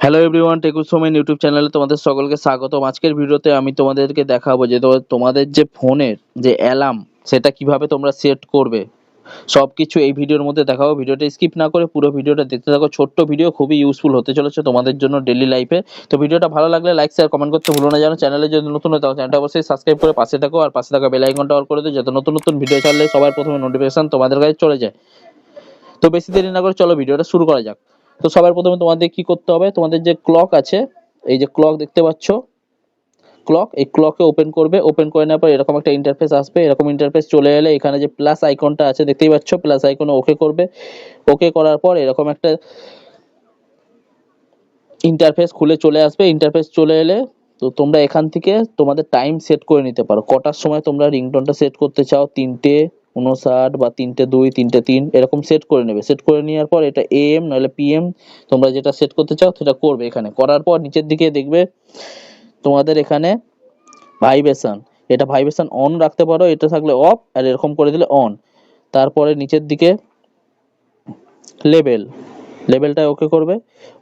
Hello everyone, টেকুর Somen YouTube চ্যানেলে তোমাদের সকলকে স্বাগতম। আজকের ভিডিওতে আমি তোমাদেরকে দেখাবো যে তোমাদের যে ফোনের যে অ্যালার্ম সেটা কিভাবে তোমরা সেট করবে, সবকিছু এই ভিডিওর মধ্যে দেখাবো। ভিডিওটা স্কিপ না করে পুরো ভিডিওটা দেখতে থাকো। ছোট্ট ভিডিও, খুবই ইউজফুল হতে চলেছে তোমাদের জন্য ডেইলি লাইফে। তো ভিডিওটা ভালো লাগলে লাইক শেয়ার কমেন্ট করতে ভুলো না যেন। চ্যানেলে যদি নতুন হয়ে থাকো চ্যানেলটা অবশ্যই সাবস্ক্রাইব করে পাশে থাকো, আর পাশে থাকা বেল আইকনটা অল করে দিও যাতে নতুন নতুন ভিডিও ছাড়লে সবার প্রথমে নোটিফিকেশন তোমাদের কাছে চলে যায়। তো বেশি দেরি না করে চলো ভিডিওটা শুরু করা যাক। তো সবার প্রথমে তোমাদের কি করতে হবে, তোমাদের যে ক্লক আছে, এই যে ক্লক দেখতে পাচ্ছ, ক্লক, এই ক্লকে ওপেন করবে। ওপেন করে নেওয়ার পর এরকম একটা ইন্টারফেস আসবে। এরকম ইন্টারফেস চলে এলে এখানে যে প্লাস আইকনটা আছে দেখতেই পাচ্ছ, প্লাস আইকনে ওকে করবে। ওকে করার পর এরকম একটা ইন্টারফেস খুলে চলে আসবে। ইন্টারফেস চলে এলে তো তোমরা এখান থেকে তোমাদের টাইম সেট করে নিতে পারো, কটার সময় তোমরা রিংটোনটা সেট করতে চাও। 3:59 বা 3:02, 3:03 এরকম সেট করে নেবে। সেট করে নেওয়ার পর এটা এএম নাহলে পিএম তোমরা যেটা সেট করতে চাও সেটা করবে। এখানে করার পর নিচের দিকে দেখবে তোমাদের এখানে ভাইব্রেশন, এটা ভাইব্রেশন অন রাখতে পারো, এটা থাকলে অফ, আর এরকম করে দিলে অন। তারপরে নিচের দিকে লেভেল, লেভেলটা ওকে করবে।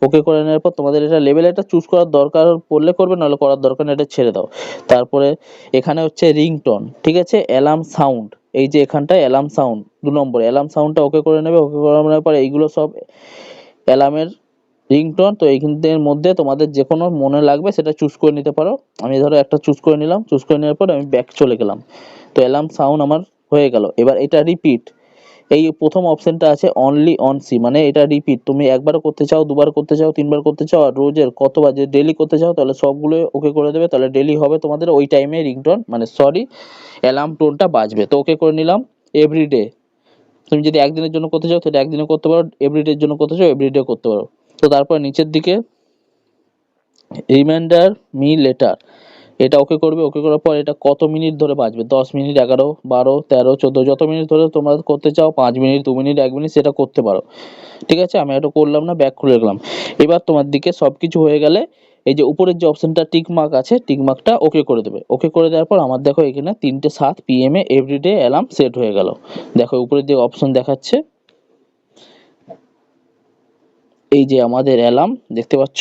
ওকে করে নেওয়ার পর তোমাদের এটা লেভেল এটা চুজ করার দরকার পড়লে করবে, নাহলে করার দরকার নেই, এটা ছেড়ে দাও। তারপরে এখানে হচ্ছে রিংটোন, ঠিক আছে, অ্যালার্ম সাউন্ড, এই যে এখানটায় অ্যালার্ম সাউন্ড 2 নম্বর অ্যালার্ম সাউন্ডটা ওকে করে নেবে। ওকে করে নেওয়ার পর এইগুলো সব অ্যালার্মের রিংটোন। তো এইখানের মধ্যে তোমাদের যে কোনো মনে লাগবে সেটা চুজ করে নিতে পারো। আমি ধরো একটা চুজ করে নিলাম। চুজ করে নেওয়ার পর আমি ব্যাক চলে গেলাম। তো অ্যালার্ম সাউন্ড আমার হয়ে গেল। এবার এটা রিপিট, এই প্রথম অপশনটা আছে অনলি অন সি, মানে এটা রিপিট, তুমি একবারও করতে চাও, দুবার করতে চাও, তিনবার করতে চাও, আর রোজের কতবার যে ডেলি করতে চাও তাহলে সবগুলো ওকে করে দেবে। তাহলে ডেলি হবে তোমাদের ওই টাইমে রিংটোন, মানে সরি অ্যালার্ম টোনটা বাজবে। তো ওকে করে নিলাম। এভরিডে, তুমি যদি একদিনের জন্য করতে চাও সেটা একদিনে করতে পারো, এভরিডের জন্য করতে চাও এভরিডে করতে পারো। তো তারপর নিচের দিকে রিমাইন্ডার মি লেটার, এটা ওকে করবে। ওকে করার পর এটা কত মিনিট ধরে বাজবে, 10 মিনিট, 11, 12, 13, 14, যত মিনিট ধরে তোমরা করতে চাও, 5 মিনিট, 2 মিনিট, 1 মিনিট, সেটা করতে পারো। ঠিক আছে, আমি এটা করলাম না, ব্যাক খুলে গেলাম। এবার তোমার দিকে সবকিছু হয়ে গেলে এই যে উপরের যে অপশনটা টিক মার্ক আছে, টিক মার্কটা ওকে করে দেবে। ওকে করে দেওয়ার পর আমার দেখো এখানে 3:07 PM এ এভরিডে অ্যালার্ম সেট হয়ে গেল। দেখো উপরের যে অপশন দেখাচ্ছে, এই যে আমাদের অ্যালার্ম দেখতে পাচ্ছ,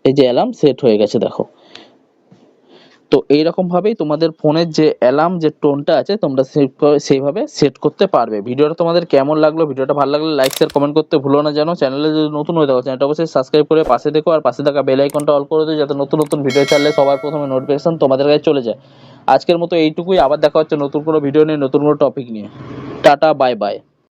এই যে অ্যালার্ম সেট হয়ে গেছে দেখো। তো এইরকম ভাবেই তোমাদের ফোনের যে অ্যালার্ম যে টোনটা আছে তোমরা সেইভাবে সেট করতে পারবে। ভিডিওটা তোমাদের কেমন লাগলো, ভিডিওটা ভালো লাগলে লাইক শেয়ার কমেন্ট করতে ভুলো না যেন। চ্যানেলে যদি নতুন হয়ে থাকো চ্যানেলটা অবশ্যই সাবস্ক্রাইব করে পাশে দেখো, আর পাশে থাকা বেল আইকনটা অল করে দিও যাতে নতুন নতুন ভিডিও ছাড়লে সবার প্রথমে নোটিফিকেশন তোমাদের কাছে চলে যায়। আজকের মতো এইটুকুই, আবার দেখা হচ্ছে নতুন কোনো ভিডিও নিয়ে, নতুন কোনো টপিক নিয়ে। Tata, bye bye.